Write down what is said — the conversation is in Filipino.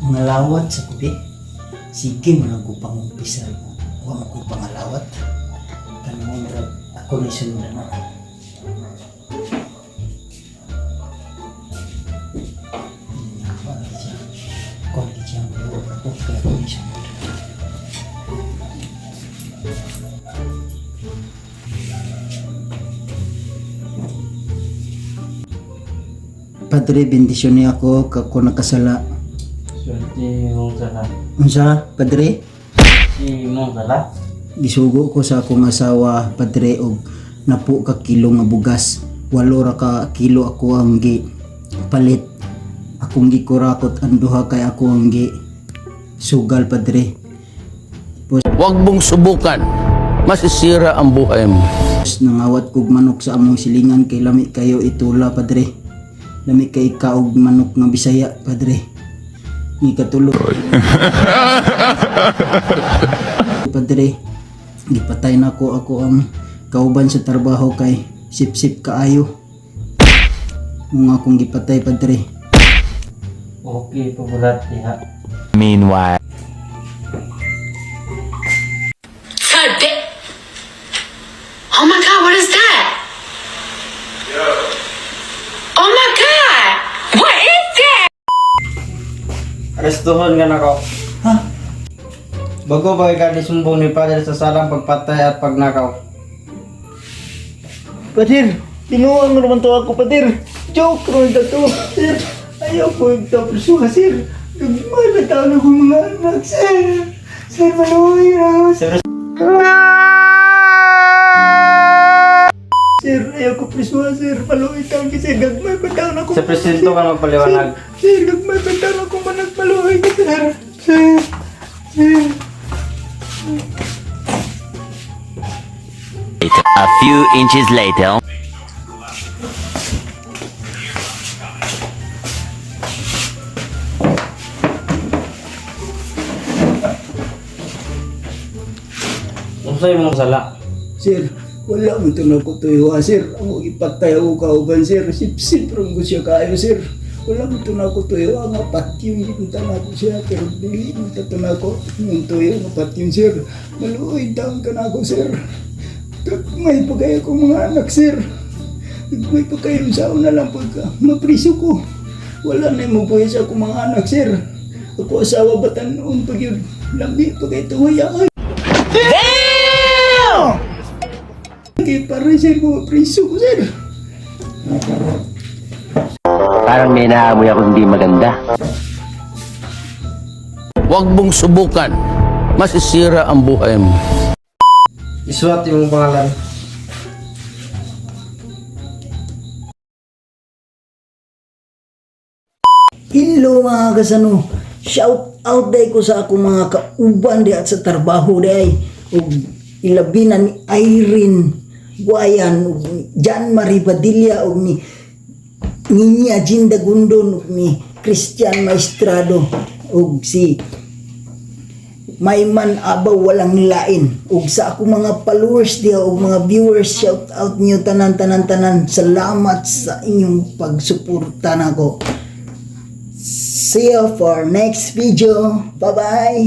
Mga lawat sa kubi. Sige mo lang ko pang-umpisa. Huwag mo ko pangalawat. Kanong ako na sundan na. Kundi siya ang buo ako kaya ako na sundan. Padre, bendisyon niya ako kako nakasala. Swerte mong sala. Unsa, Padre? Si mong sala. Gisugo ko sa akong asawa, Padre, og napo ka kilo nga bugas. 8 ra ka kilo ako ang gi palit. Akong gikurakot ang duha kay ako ang gi sugal, Padre. Huwag mong subukan. Masisira ang buhay mo. Nangawat kog manok sa among silingan kay lami kayo itula, Padre. Lami kay kaog manok nga Bisaya, Padre. Ni katulog. Padre, gipatay na ako ang kauban sa trabaho kay sip-sip kaayo. Mga akong gipatay, Padre. Okay, pabulat diha. Meanwhile. Oh my God, what is that? Oh my God, what is that? Arestuhon ka na ko. Ha? Bago ba ka sumbong ni Padre sa salang pagpatay at pagnakaw? Padir, tinuan mo naman to ako, Padir. Joke naman to, Sir. Ayaw po yung tapos Sir. Nagmahal na tao ng mga anak, Sir. Sir, maluhay na. Sir, ayaw ko prisuha, Sir. Maluhay tao kasi gagmay pa tao na ko. Sa presinto ka magpaliwanag. Sir, gagmay pa tao na ko manag maluhay ka, Sir. Sir, Sir. A few inches later. Unsay mong sala? Sir, wala mo ito na ko tuyo, Sir. Ang ipatay ako kauban, Sir. Sip-sip rong ko siya kayo, Sir. Wala mo ito na ko tuyo. Ang apat yung ipinta na ko siya. Pero dili mo ito na ko. Yung tuyo, ang apat yung, Sir. Maluoy taon ka na ako, Sir. May pa kayo kong mga anak, Sir. May pa kayo sa una lang pagka mapriso ko. Wala na yung mabuhay sa akong mga anak, Sir. Ako asawa batan noon pag yun. Lambi pa kayo tuwaya. Kaya parang Sir, mga priso ko, Sir. Parang may naamoy ako hindi maganda. Huwag mong subukan. Masisira ang buhay mo. Isuat yung pangalan. Hello mga kasano. Shout out day ko sa akong mga kauban di at sa trabaho day. Ug ilabi na ni Irene Guayan, ug ni Jan Marie Padilla, ug ni Ninya Jinda Gundon, ug ni Christian Maestrado, ug si Mayman Abaw walang lain, ug sa akong mga followers diha ug mga viewers, shout out niyo tanan. Salamat sa inyong pagsuporta nako. See you for next video. Bye bye.